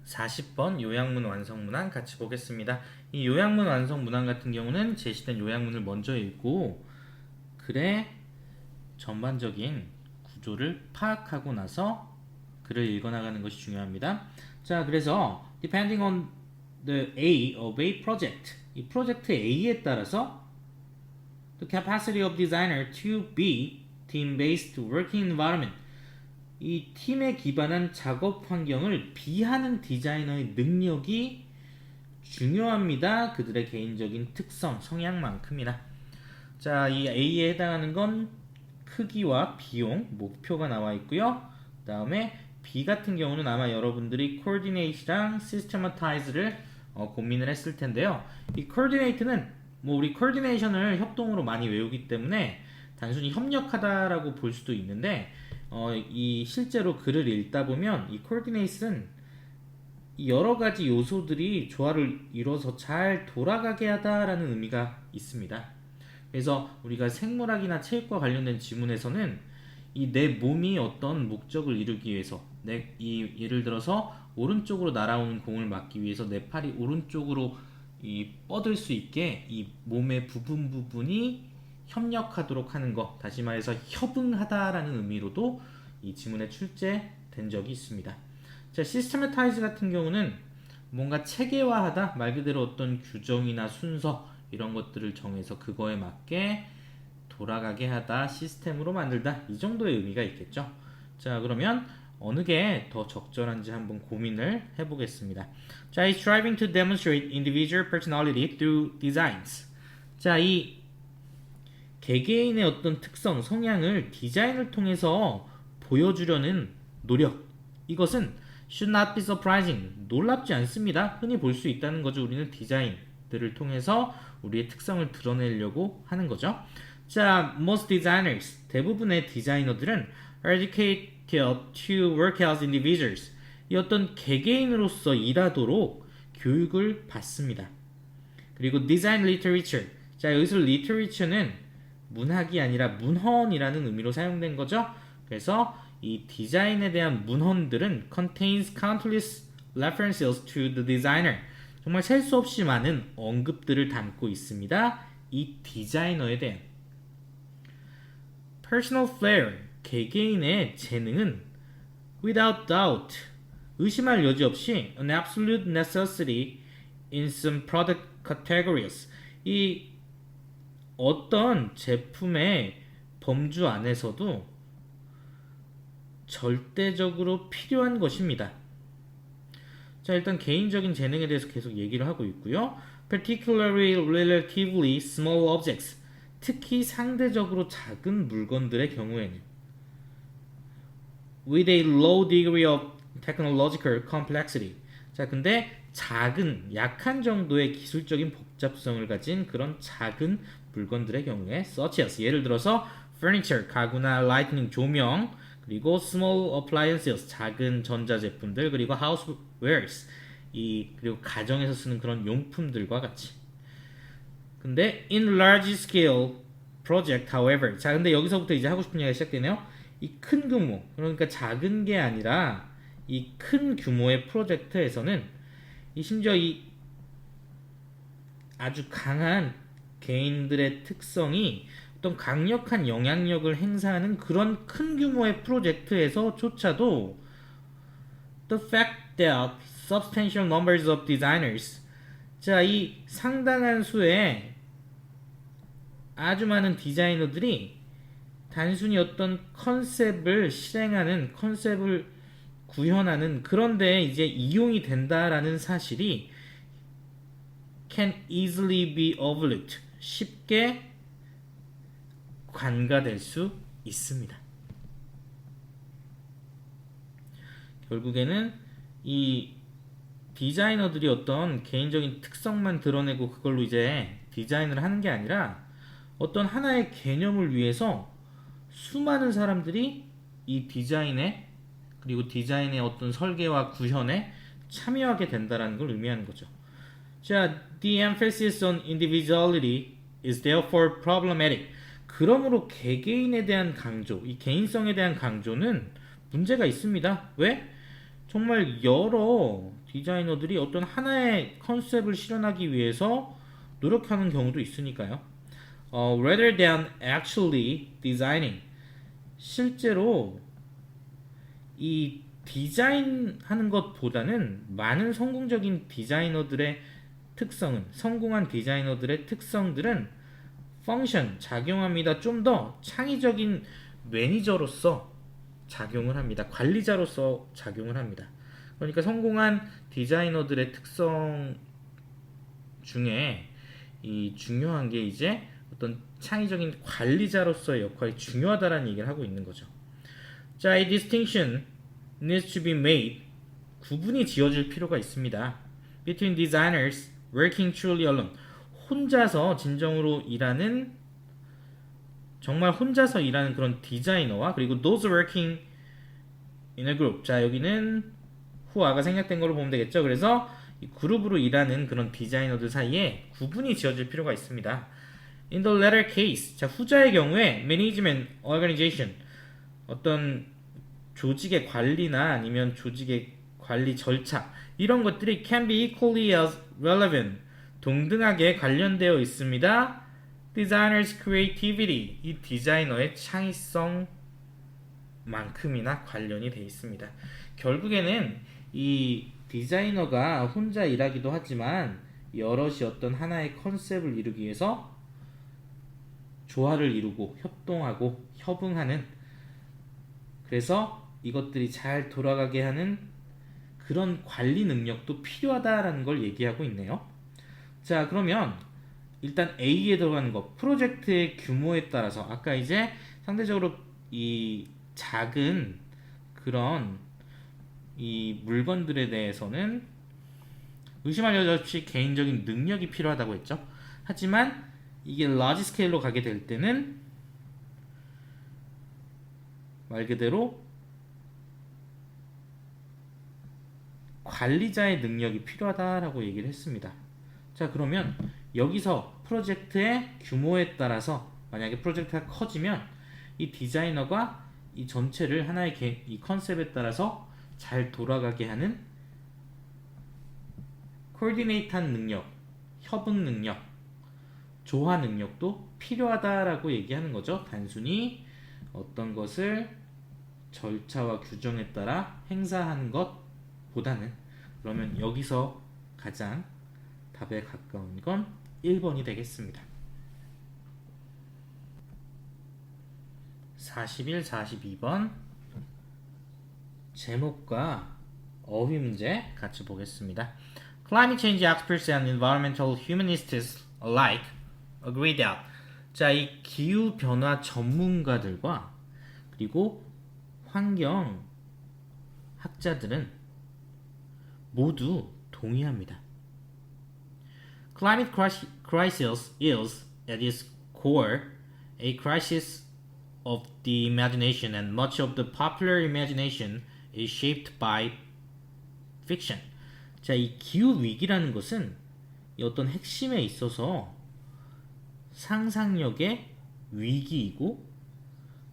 40번 요약문 완성문항 같이 보겠습니다. 이 요약문 완성문항 같은 경우는 제시된 요약문을 먼저 읽고 글의 전반적인 구조를 파악하고 나서 글을 읽어나가는 것이 중요합니다. 자, 그래서 depending on the A of a project, 이 프로젝트 A에 따라서 the capacity of designer to be team-based working environment, 이 팀에 기반한 작업 환경을 B하는 디자이너의 능력이 중요합니다. 그들의 개인적인 특성, 성향만큼이나. 자, 이 A에 해당하는 건 크기와 비용, 목표가 나와 있고요. 그 다음에 B 같은 경우는 아마 여러분들이 coordinate랑 systematize를 고민을 했을 텐데요. 이 coordinate는 우리 coordination을 협동으로 많이 외우기 때문에 단순히 협력하다라고 볼 수도 있는데 이 실제로 글을 읽다 보면 이 coordinate는 여러 가지 요소들이 조화를 이뤄서 잘 돌아가게 하다라는 의미가 있습니다. 그래서 우리가 생물학이나 체육과 관련된 지문에서는 이 내 몸이 어떤 목적을 이루기 위해서 예를 들어서 오른쪽으로 날아오는 공을 막기 위해서 내 팔이 오른쪽으로 뻗을 수 있게 이 몸의 부분이 협력하도록 하는 것, 다시 말해서 협응하다라는 의미로도 이 지문에 출제된 적이 있습니다. 자, 시스템타이즈 같은 경우는 뭔가 체계화하다, 말 그대로 어떤 규정이나 순서 이런 것들을 정해서 그거에 맞게 돌아가게 하다, 시스템으로 만들다, 이 정도의 의미가 있겠죠. 자, 그러면 어느 게 더 적절한지 한번 고민을 해보겠습니다. 자, is striving to demonstrate individual personality through designs. 자, 이 개개인의 어떤 특성, 성향을 디자인을 통해서 보여주려는 노력, 이것은 should not be surprising, 놀랍지 않습니다. 흔히 볼 수 있다는 거죠. 우리는 디자인들을 통해서 우리의 특성을 드러내려고 하는 거죠. 자, most designers, 대부분의 디자이너들은 are educated to work as individuals, 이 어떤 개개인으로서 일하도록 교육을 받습니다. 그리고 design literature, 자, 여기서 literature는 문학이 아니라 문헌이라는 의미로 사용된 거죠. 그래서 이 디자인에 대한 문헌들은 contains countless references to the designer, 정말 셀 수 없이 많은 언급들을 담고 있습니다. 이 디자이너에 대한. personal flair, 개개인의 재능은 without doubt, 의심할 여지 없이 an absolute necessity in some product categories, 이 어떤 제품의 범주 안에서도 절대적으로 필요한 것입니다. 자, 일단 개인적인 재능에 대해서 계속 얘기를 하고 있고요. particularly relatively small objects, 특히 상대적으로 작은 물건들의 경우에는 with a low degree of technological complexity. 자, 근데 작은, 약한 정도의 기술적인 복잡성을 가진 그런 작은 물건들의 경우에 such as, 예를 들어서 furniture, 가구나 lighting, 조명, 그리고 small appliances, 작은 전자제품들, 그리고 housewares, 그리고 가정에서 쓰는 그런 용품들과 같이. 근데 in large scale project, however, 자, 근데 여기서부터 이제 하고 싶은 얘기가 시작되네요. 이 큰 규모, 그러니까 작은 게 아니라 이 큰 규모의 프로젝트에서는 심지어 이 아주 강한 개인들의 특성이 어떤 강력한 영향력을 행사하는 그런 큰 규모의 프로젝트에서조차도 the fact that substantial numbers of designers, 자, 이 상당한 수의 아주 많은 디자이너들이 단순히 어떤 컨셉을 실행하는, 컨셉을 구현하는 그런 데에 이제 이용이 된다라는 사실이 can easily be overlooked, 쉽게 관가될 수 있습니다. 결국에는 이 디자이너들이 어떤 개인적인 특성만 드러내고 그걸로 이제 디자인을 하는 게 아니라 어떤 하나의 개념을 위해서 수많은 사람들이 이 디자인에, 그리고 디자인의 어떤 설계와 구현에 참여하게 된다는 걸 의미하는 거죠. 자, the emphasis on individuality is therefore problematic. 그러므로 개개인에 대한 강조, 이 개인성에 대한 강조는 문제가 있습니다. 왜? 정말 여러 디자이너들이 어떤 하나의 컨셉을 실현하기 위해서 노력하는 경우도 있으니까요. Rather than actually designing. 실제로 이 디자인하는 것보다는 많은 성공한 디자이너들의 특성들은 펑션, 작용합니다. 좀 더 창의적인 매니저로서 작용을 합니다. 관리자로서 작용을 합니다. 그러니까 성공한 디자이너들의 특성 중에 이 중요한 게 이제 어떤 창의적인 관리자로서의 역할이 중요하다라는 얘기를 하고 있는 거죠. 자, 이 distinction needs to be made. 구분이 지어질 필요가 있습니다. Between designers working truly alone. 혼자서 진정으로 일하는 정말 혼자서 일하는 그런 디자이너와 그리고 those working in a group. 자, 여기는 후아가 생략된 걸로 보면 되겠죠. 그래서 이 그룹으로 일하는 그런 디자이너들 사이에 구분이 지어질 필요가 있습니다. In the latter case, 자, 후자의 경우에 management, organization, 어떤 조직의 관리나 아니면 조직의 관리 절차 이런 것들이 can be equally as relevant, 동등하게 관련되어 있습니다. Designer's creativity, 이 디자이너의 창의성만큼이나 관련이 되어 있습니다. 결국에는 이 디자이너가 혼자 일하기도 하지만 여럿이 어떤 하나의 컨셉을 이루기 위해서 조화를 이루고 협동하고 협응하는, 그래서 이것들이 잘 돌아가게 하는 그런 관리 능력도 필요하다라는 걸 얘기하고 있네요. 자, 그러면 일단 A에 들어가는 거, 프로젝트의 규모에 따라서 아까 이제 상대적으로 이 작은 그런 이 물건들에 대해서는 의심할 여지 없이 개인적인 능력이 필요하다고 했죠. 하지만 이게 라지 스케일로 가게 될 때는 말 그대로 관리자의 능력이 필요하다라고 얘기를 했습니다. 자, 그러면 여기서 프로젝트의 규모에 따라서 만약에 프로젝트가 커지면 이 디자이너가 이 전체를 하나의 이 컨셉에 따라서 잘 돌아가게 하는 코디네이트한 능력, 협응 능력, 조화 능력도 필요하다라고 얘기하는 거죠. 단순히 어떤 것을 절차와 규정에 따라 행사하는 것보다는. 그러면 여기서 가장 답에 가까운 건 1번이 되겠습니다. 41, 42번 제목과 어휘 문제 같이 보겠습니다. Climate change experts and environmental humanists alike agree that. 자, 이 기후 변화 전문가들과 그리고 환경 학자들은 모두 동의합니다. Climate crisis is, at its core, a crisis of the imagination, and much of the popular imagination is shaped by fiction. 자, 이 기후 위기라는 것은 이 어떤 핵심에 있어서 상상력의 위기이고,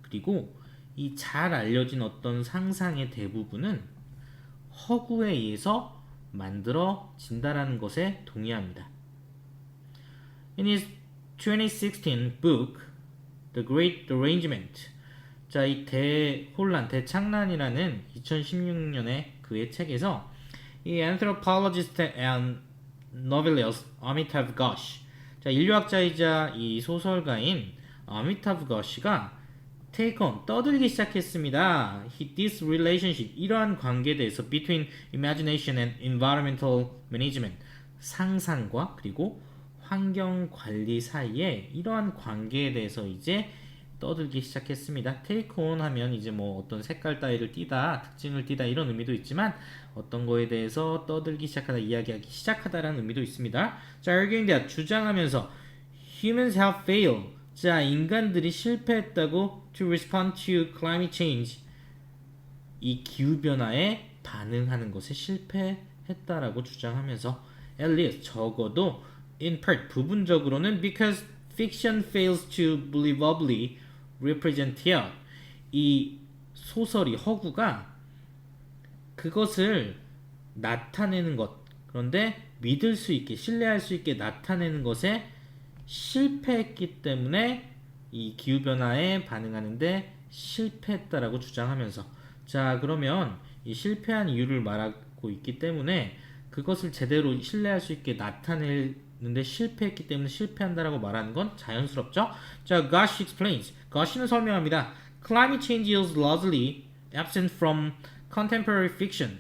그리고 이 잘 알려진 어떤 상상의 대부분은 허구에 의해서 만들어진다라는 것에 동의합니다. In his 2016 book, The Great Derangement, 자, 이 대혼란, 대창난이라는 2016년의 그의 책에서 이 anthropologist and novelist Amitav Ghosh, 자, 인류학자이자 이 소설가인 아미타브 거시가 take on, 떠들기 시작했습니다. This relationship, 이러한 관계에 대해서 between imagination and environmental management, 상상과 그리고 환경 관리 사이에 이러한 관계에 대해서 이제 떠들기 시작했습니다. take on 하면 이제 뭐 어떤 색깔 따위를 띠다, 특징을 띠다 이런 의미도 있지만 어떤 거에 대해서 떠들기 시작하다, 이야기하기 시작하다라는 의미도 있습니다. 자, arguing that, 주장하면서 humans have failed, 자, 인간들이 실패했다고 to respond to climate change, 이 기후변화에 반응하는 것에 실패했다라고 주장하면서 at least, 적어도 in part, 부분적으로는 because fiction fails to believably represent it, 이 소설이, 허구가 그것을 나타내는 것, 그런데 믿을 수 있게, 신뢰할 수 있게 나타내는 것에 실패했기 때문에 이 기후변화에 반응하는데 실패했다라고 주장하면서, 자, 그러면 이 실패한 이유를 말하고 있기 때문에 그것을 제대로 신뢰할 수 있게 나타내는데 실패했기 때문에 실패한다라고 말하는 건 자연스럽죠? 자, Gosh explains. Gosh는 설명합니다. Climate change is largely absent from contemporary fiction.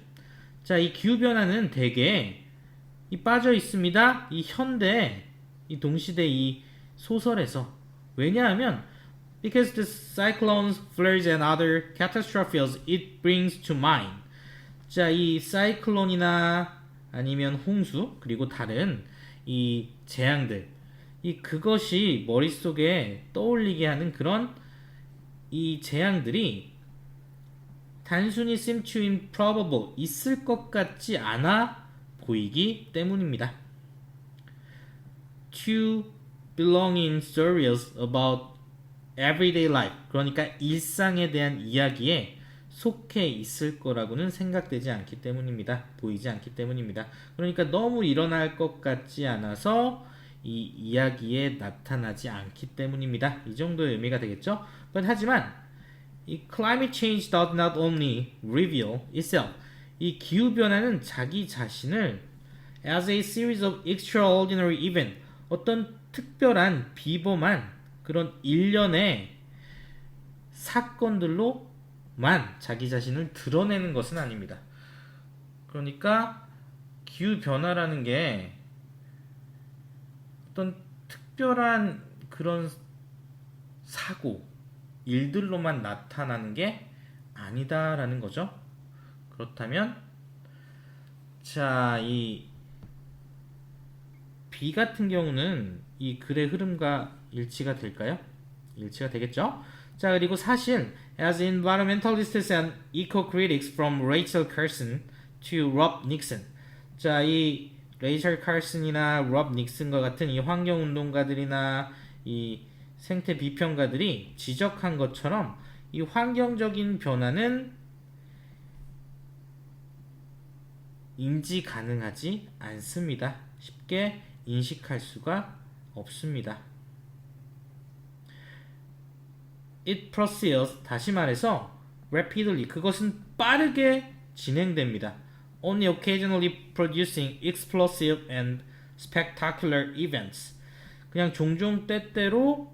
자, 이 기후변화는 대개 이 빠져 있습니다. 이 현대, 이 동시대 이 소설에서. 왜냐하면 because the cyclones, floods and other catastrophes it brings to mind. 자, 이 사이클론이나 아니면 홍수 그리고 다른 이 재앙들, 이 그것이 머릿속에 떠올리게 하는 그런 이 재앙들이 단순히 seem to improbable, 있을 것 같지 않아 보이기 때문입니다. To belong in stories about everyday life, 그러니까 일상에 대한 이야기에 속해 있을 거라고는 생각되지 않기 때문입니다. 보이지 않기 때문입니다. 그러니까 너무 일어날 것 같지 않아서 이 이야기에 나타나지 않기 때문입니다. 이 정도의 의미가 되겠죠? 하지만 이 climate change does not only reveal itself. 이 기후변화는 자기 자신을 as a series of extraordinary events, 어떤 특별한 비범한 그런 일련의 사건들로만 자기 자신을 드러내는 것은 아닙니다. 그러니까 기후변화라는 게 어떤 특별한 그런 사고, 일들로만 나타나는 게 아니다라는 거죠. 그렇다면 자, 이 비 같은 경우는 이 글의 흐름과 일치가 될까요? 일치가 되겠죠? 자, 그리고 사실 as environmentalists and eco-critics from Rachel Carson to Rob Nixon. 자, 이 레이첼 칼슨이나 롭 닉슨과 같은 이 환경운동가들이나 이 생태 비평가들이 지적한 것처럼 이 환경적인 변화는 인지 가능하지 않습니다. 쉽게 인식할 수가 없습니다. It proceeds, 다시 말해서 rapidly, 그것은 빠르게 진행됩니다. Only occasionally producing explosive and spectacular events. 그냥 종종 때때로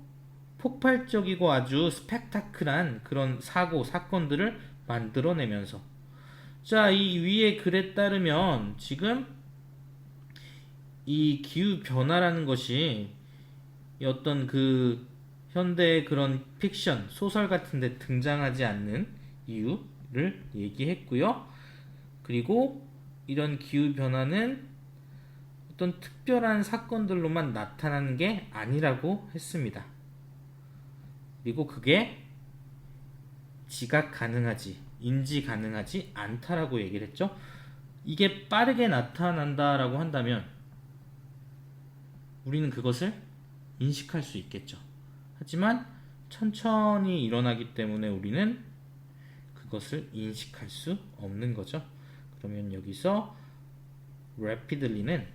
폭발적이고 아주 스펙타클한 그런 사고, 사건들을 만들어내면서, 자, 이 위의 글에 따르면 지금 이 기후변화라는 것이 어떤 그 현대의 그런 픽션, 소설 같은 데 등장하지 않는 이유를 얘기했고요. 그리고 이런 기후변화는 어떤 특별한 사건들로만 나타나는 게 아니라고 했습니다. 그리고 그게 지각 가능하지, 인지 가능하지 않다라고 얘기를 했죠. 이게 빠르게 나타난다라고 한다면 우리는 그것을 인식할 수 있겠죠. 하지만 천천히 일어나기 때문에 우리는 그것을 인식할 수 없는 거죠. 그러면 여기서 rapidly는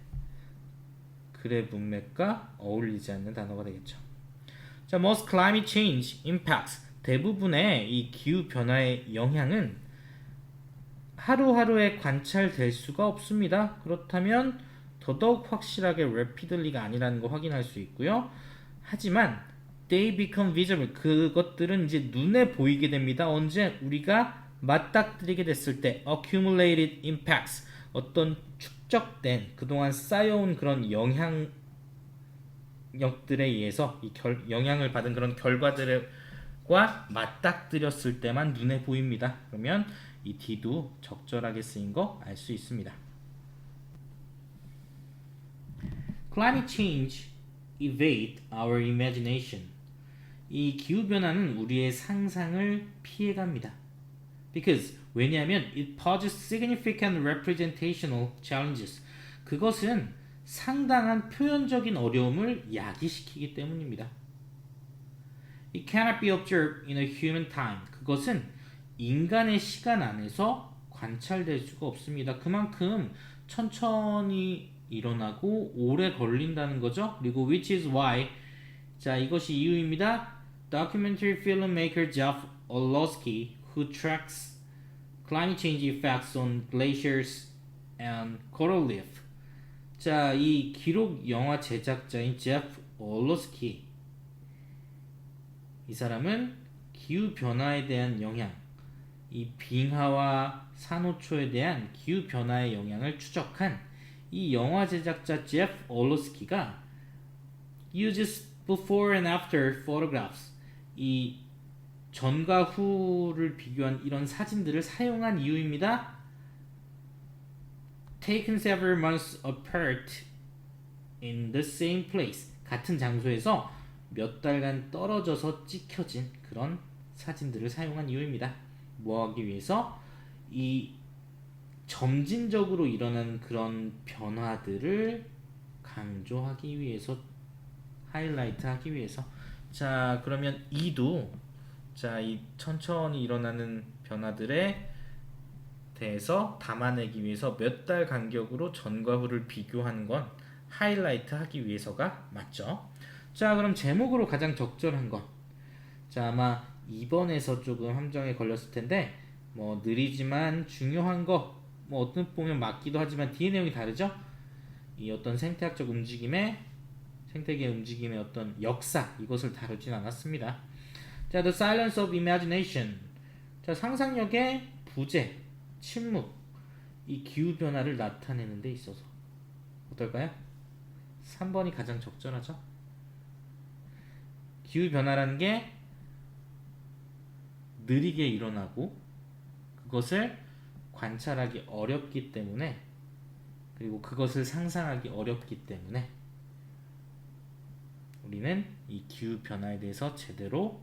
글의 문맥과 어울리지 않는 단어가 되겠죠. 자, most climate change impacts, 대부분의 이 기후 변화의 영향은 하루하루에 관찰될 수가 없습니다. 그렇다면 더더욱 확실하게 rapidly가 아니라는 거 확인할 수 있고요. 하지만 they become visible, 그것들은 이제 눈에 보이게 됩니다. 언제? 우리가 맞닥뜨리게 됐을 때. accumulated impacts, 어떤 축적된 그동안 쌓여온 그런 영향력들에 의해서 이 영향을 받은 그런 결과들과 맞닥뜨렸을 때만 눈에 보입니다. 그러면 이 D도 적절하게 쓰인 거 알 수 있습니다. Climate change evade our imagination. 이 기후변화는 우리의 상상을 피해갑니다. Because, 왜냐하면 it poses significant representational challenges. 그것은 상당한 표현적인 어려움을 야기시키기 때문입니다. It cannot be observed in a human time. 그것은 인간의 시간 안에서 관찰될 수가 없습니다. 그만큼 천천히 일어나고 오래 걸린다는 거죠. 그리고 which is why, 자 이것이 이유입니다. Documentary filmmaker Jeff Orlowski, who tracks climate change effects on glaciers and coral reef. 자, 이 기록 영화 제작자인 제프 얼로스키, 이 사람은 기후 변화에 대한 영향, 이 빙하와 산호초에 대한 기후 변화의 영향을 추적한 이 영화 제작자 제프 얼로스키가 uses before and after photographs, 이 전과 후를 비교한 이런 사진들을 사용한 이유입니다. Taken several months apart in the same place, 같은 장소에서 몇 달간 떨어져서 찍혀진 그런 사진들을 사용한 이유입니다. 뭐 하기 위해서? 이 점진적으로 일어나는 그런 변화들을 강조하기 위해서, 하이라이트 하기 위해서. 자, 그러면 이도, 자, 이 천천히 일어나는 변화들에 대해서 담아내기 위해서 몇 달 간격으로 전과 후를 비교하는 건 하이라이트 하기 위해서가 맞죠. 자, 그럼 제목으로 가장 적절한 건, 자 아마 2번에서 조금 함정에 걸렸을 텐데, 뭐 느리지만 중요한 거, 뭐 어떤 보면 맞기도 하지만 뒤의 내용이 다르죠. 이 어떤 생태학적 움직임의, 생태계의 움직임의 어떤 역사, 이것을 다루진 않았습니다. 자, The Silence of Imagination, 자 상상력의 부재, 침묵, 이 기후변화를 나타내는 데 있어서 어떨까요? 3번이 가장 적절하죠? 기후변화라는 게 느리게 일어나고 그것을 관찰하기 어렵기 때문에, 그리고 그것을 상상하기 어렵기 때문에 우리는 이 기후변화에 대해서 제대로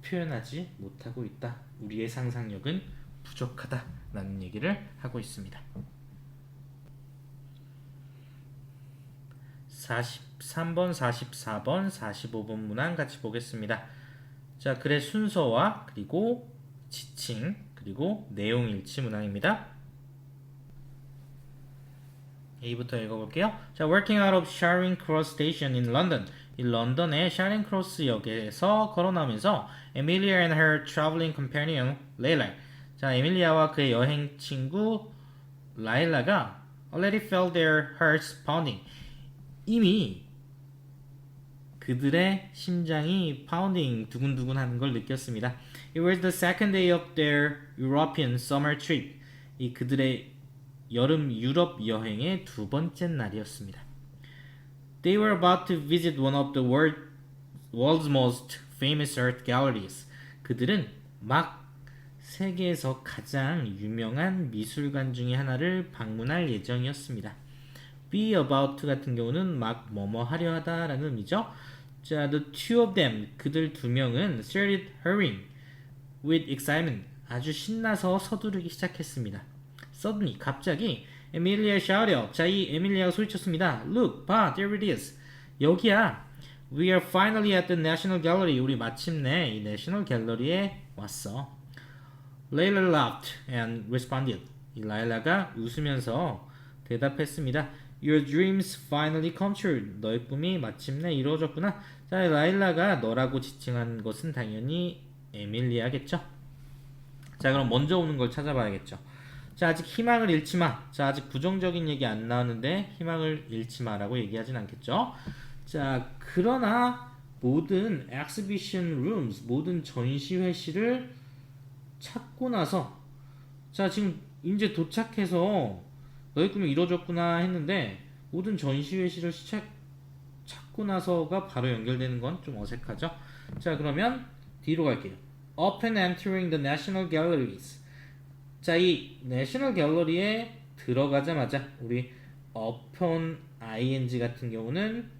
표현하지 못하고 있다. 우리의 상상력은 부족하다라는 얘기를 하고 있습니다. 43번, 44번, 45번 문항 같이 보겠습니다. 자, 글의 순서와 그리고 지칭, 그리고 내용 일치 문항입니다. A부터 읽어볼게요. 자, working out of Charing Cross Station in London. 이 런던의 샤링 크로스 역에서 걸어나오면서 Amelia and her traveling companion Layla. 자, 에밀리아와 그의 여행 친구 라일라가 already felt their hearts pounding. 이미 그들의 심장이 pounding, 두근두근 하는 걸 느꼈습니다. It was the second day of their European summer trip. 이 그들의 여름 유럽 여행의 두 번째 날이었습니다. They were about to visit one of the world's most famous art galleries. 그들은 막 세계에서 가장 유명한 미술관 중에 하나를 방문할 예정이었습니다. be about to 같은 경우는 막 뭐뭐 하려 하다라는 의미죠. 자, the two of them, 그들 두 명은 started hurrying with excitement, 아주 신나서 서두르기 시작했습니다. Suddenly, 갑자기 Amelia shouted. 자, 이 에밀리아가 소리쳤습니다. Look, 봐, there it is. 여기야. We are finally at the National Gallery. 우리 마침내 이 내셔널 갤러리에 왔어. Layla laughed and responded. 이 라일라가 웃으면서 대답했습니다. Your dreams finally come true. 너의 꿈이 마침내 이루어졌구나. 자, 라일라가 너라고 지칭한 것은 당연히 에밀리아겠죠. 자, 그럼 먼저 오는 걸 찾아봐야겠죠. 자, 아직 희망을 잃지 마. 자, 아직 부정적인 얘기 안 나왔는데 희망을 잃지 마라고 얘기하진 않겠죠. 자, 그러나 모든 exhibition rooms, 모든 전시회실을 찾고 나서, 자, 지금 이제 도착해서 너의 꿈이 이루어졌구나 했는데 모든 전시회실을 찾고 나서가 바로 연결되는 건 좀 어색하죠. 자, 그러면 뒤로 갈게요. Upon entering the National Galleries. 자, 이 내셔널 갤러리에 들어가자마자 우리 upon ing 같은 경우는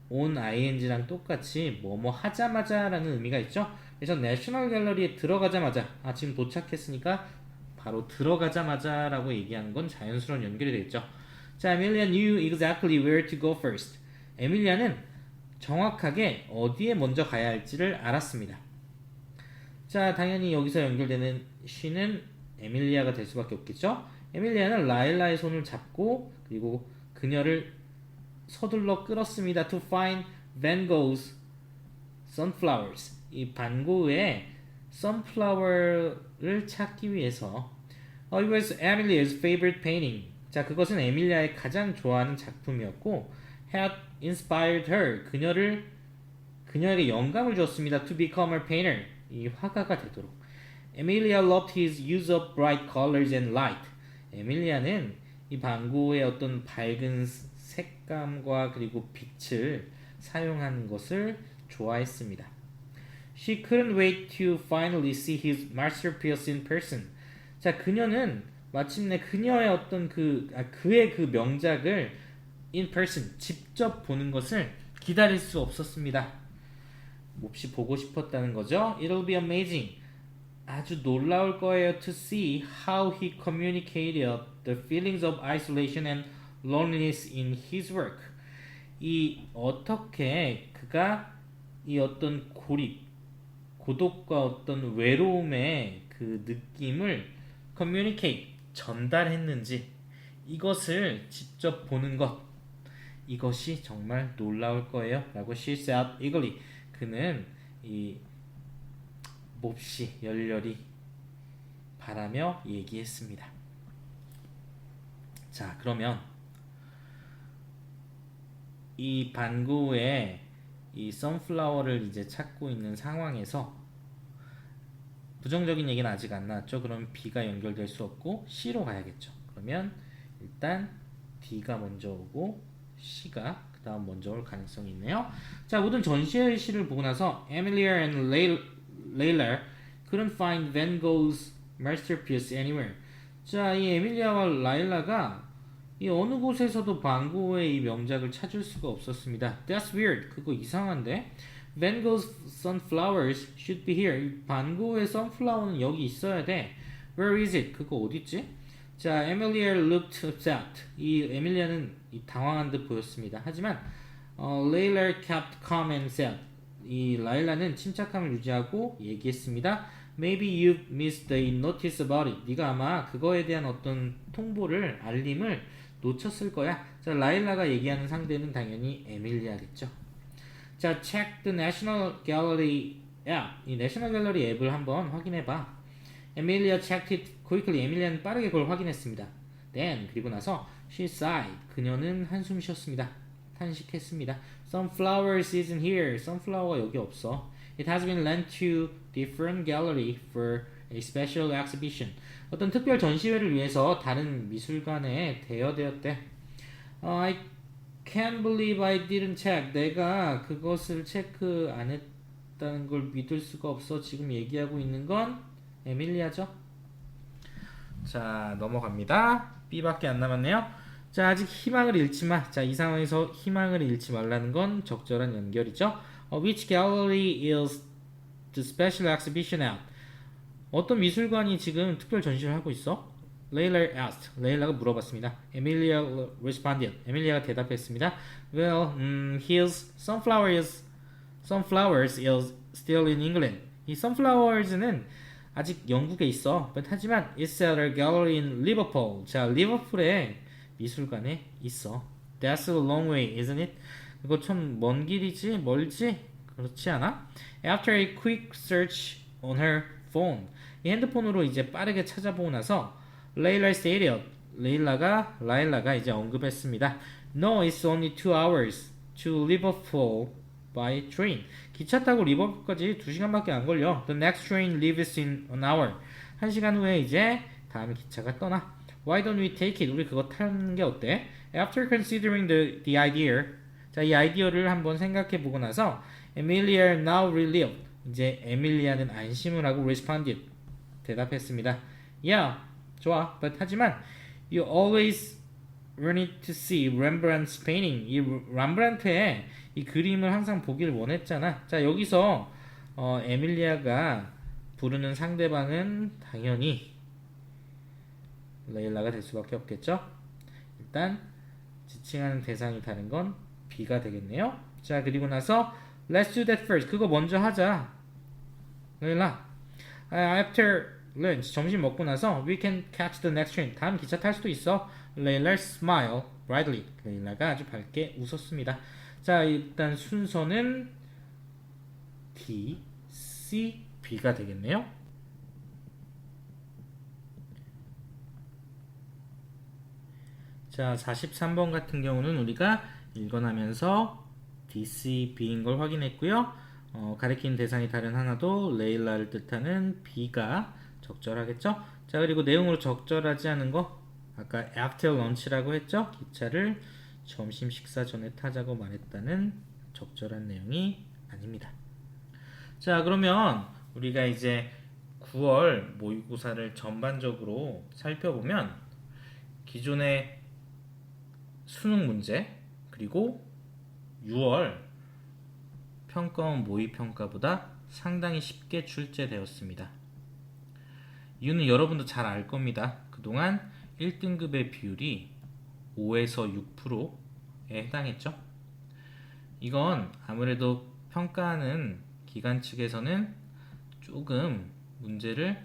on ing랑 똑같이 뭐뭐 하자마자 라는 의미가 있죠. 그래서 내셔널 갤러리에 들어가자마자, 지금 도착했으니까 바로 들어가자마자 라고 얘기하는 건 자연스러운 연결이 되겠죠. 자, Amelia knew exactly where to go first. 에밀리아는 정확하게 어디에 먼저 가야 할지를 알았습니다. 자, 당연히 여기서 연결되는 she는 에밀리아가 될 수밖에 없겠죠? 에밀리아는 라일라의 손을 잡고 그리고 그녀를 서둘러 끌었습니다. To find Van Gogh's sunflowers. 이 반 고흐의 sunflower를 찾기 위해서 It was Emilia's favorite painting. 자, 그것은 에밀리아의 가장 좋아하는 작품이었고 had inspired her. 그녀에게 영감을 줬습니다. To become a painter. 이 화가가 되도록. Emilia loved his use of bright colors and light. 에밀리아는 이 반 고흐의 어떤 밝은 색감과 그리고 빛을 사용하는 것을 좋아했습니다. She couldn't wait to finally see his masterpiece in person. 자, 그녀는 마침내 그녀의 어떤 그의 그 명작을 in person, 직접 보는 것을 기다릴 수 없었습니다. 몹시 보고 싶었다는 거죠. It'll be amazing. 아주 놀라울 거예요. To see how he communicated the feelings of isolation and loneliness in his work. 이 어떻게 그가 이 어떤 고독과 어떤 외로움의 그 느낌을 communicate, 전달했는지 이것을 직접 보는 것, 이것이 정말 놀라울 거예요 라고 she said eagerly. 그는 이 몹시 열렬히 바라며 얘기했습니다. 자, 그러면 이 반 고흐의 이 선플라워를 이제 찾고 있는 상황에서 부정적인 얘기는 아직 안 나왔죠. 그럼 B가 연결될 수 없고 C로 가야겠죠. 그러면 일단 D가 먼저 오고 C가 그 다음 먼저 올 가능성이 있네요. 자, 모든 전시의 시를 보고 나서 Emilia and Layla couldn't find Van Gogh's masterpiece anywhere. 자, 이 에밀리아와 라일라가 이 어느 곳에서도 반 고흐의 이 명작을 찾을 수가 없었습니다. That's weird. 그거 이상한데? Van Gogh's sunflowers should be here. 반 고흐의 sunflower는 여기 있어야 돼. Where is it? 그거 어딨지? 자, Emilia looked upset. 이 에밀리아는 당황한 듯 보였습니다. 하지만 Layla kept calm and said. 이 라일라는 침착함을 유지하고 얘기했습니다. Maybe you've missed the notice about it. 네가 아마 그거에 대한 어떤 통보를, 알림을 놓쳤을 거야. 자, 라일라가 얘기하는 상대는 당연히 에밀리아겠죠. 자, check the National Gallery app. 이 National Gallery 앱을 한번 확인해봐. Emilia checked it quickly. 에밀리아는 빠르게 그걸 확인했습니다. Then, 그리고 나서 she sighed. 그녀는 한숨 쉬었습니다. 탄식했습니다. Sunflowers isn't here. Sunflower가 여기 없어. It has been lent to different gallery for a special exhibition. 어떤 특별 전시회를 위해서 다른 미술관에 대여되었대. I can't believe I didn't check. 내가 그것을 체크 안 했다는 걸 믿을 수가 없어. 지금 얘기하고 있는 건 에밀리아죠. 자, 넘어갑니다. B밖에 안 남았네요. 자, 아직 희망을 잃지 마. 자, 이 상황에서 희망을 잃지 말라는 건 적절한 연결이죠. Which gallery is the special exhibition at? 어떤 미술관이 지금 특별 전시를 하고 있어? Layla asked. 레일라가 물어봤습니다. Emilia responded. 에밀리아가 대답했습니다. Well, his sunflowers is still in England. 이 sunflowers는 아직 영국에 있어. 하지만 it's at a gallery in Liverpool. 자, 리버풀의 미술관에 있어. That's a long way, isn't it? 이거 참 먼 길이지? 멀지? 그렇지 않아? After a quick search on her phone. 이 핸드폰으로 이제 빠르게 찾아보고 나서 Layla stated. 라일라가 이제 언급했습니다. No, it's only 2 hours to Liverpool by train. 기차 타고 리버풀까지 2시간밖에 안 걸려. The next train leaves in an hour. 1시간 후에 이제 다음 기차가 떠나. Why don't we take it? 우리 그거 타는 게 어때? After considering the idea. 자, 이 아이디어를 한번 생각해 보고 나서 Emilia now relieved. 이제 에밀리아는 안심을 하고 responded. 대답했습니다. Yeah, 좋아. But 하지만 you always wanted to see Rembrandt's painting. 이 람브란트의 이 그림을 항상 보길 원했잖아. 자, 여기서 에밀리아가 부르는 상대방은 당연히 레일라가 될 수밖에 없겠죠. 일단 지칭하는 대상이 다른 건 B가 되겠네요. 자, 그리고 나서 Let's do that first. 그거 먼저 하자. 레일라. After lunch, 점심 먹고 나서 we can catch the next train. 다음 기차 탈 수도 있어. Layla smiled brightly. 레일라가 아주 밝게 웃었습니다. 자, 일단 순서는 D, C, B가 되겠네요. 자, 43번 같은 경우는 우리가 읽어나면서 D, C, B인 걸 확인했고요. 가리키는 대상이 다른 하나도 레일라를 뜻하는 B가 적절하겠죠? 자, 그리고 내용으로 적절하지 않은 거 아까 after lunch라고 했죠? 기차를 점심 식사 전에 타자고 말했다는 적절한 내용이 아닙니다. 자, 그러면 우리가 이제 9월 모의고사를 전반적으로 살펴보면 기존의 수능 문제 그리고 6월 평가원 모의평가보다 상당히 쉽게 출제되었습니다. 이유는 여러분도 잘 알 겁니다. 그동안 1등급의 비율이 5에서 6%에 해당했죠. 이건 아무래도 평가하는 기관 측에서는 조금 문제를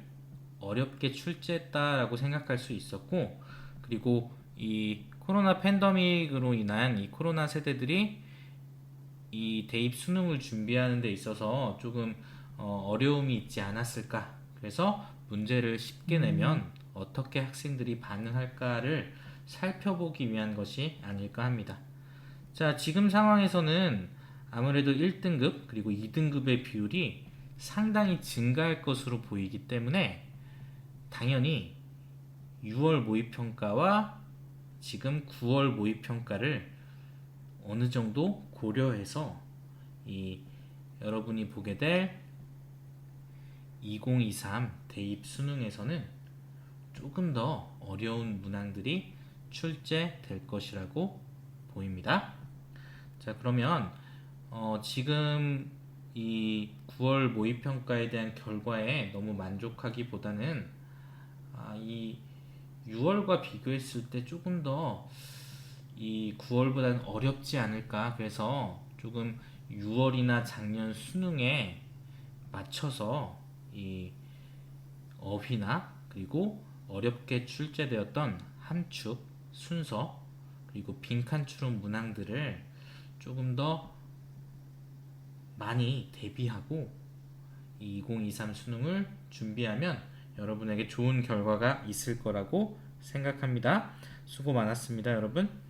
어렵게 출제했다라고 생각할 수 있었고, 그리고 이 코로나 팬데믹으로 인한 이 코로나 세대들이 이 대입 수능을 준비하는 데 있어서 조금 어려움이 있지 않았을까. 그래서 문제를 쉽게 내면 어떻게 학생들이 반응할까를 살펴보기 위한 것이 아닐까 합니다. 자, 지금 상황에서는 아무래도 1등급 그리고 2등급의 비율이 상당히 증가할 것으로 보이기 때문에 당연히 6월 모의평가와 지금 9월 모의평가를 어느 정도 고려해서 이 여러분이 보게 될 2023 대입 수능에서는 조금 더 어려운 문항들이 출제될 것이라고 보입니다. 자, 그러면 지금 이 9월 모의평가에 대한 결과에 너무 만족하기보다는 이 6월과 비교했을 때 조금 더 이 9월보다는 어렵지 않을까. 그래서 조금 6월이나 작년 수능에 맞춰서 이 어휘나 그리고 어렵게 출제되었던 함축, 순서, 그리고 빈칸 추론 문항들을 조금 더 많이 대비하고 2023 수능을 준비하면 여러분에게 좋은 결과가 있을 거라고 생각합니다. 수고 많았습니다, 여러분.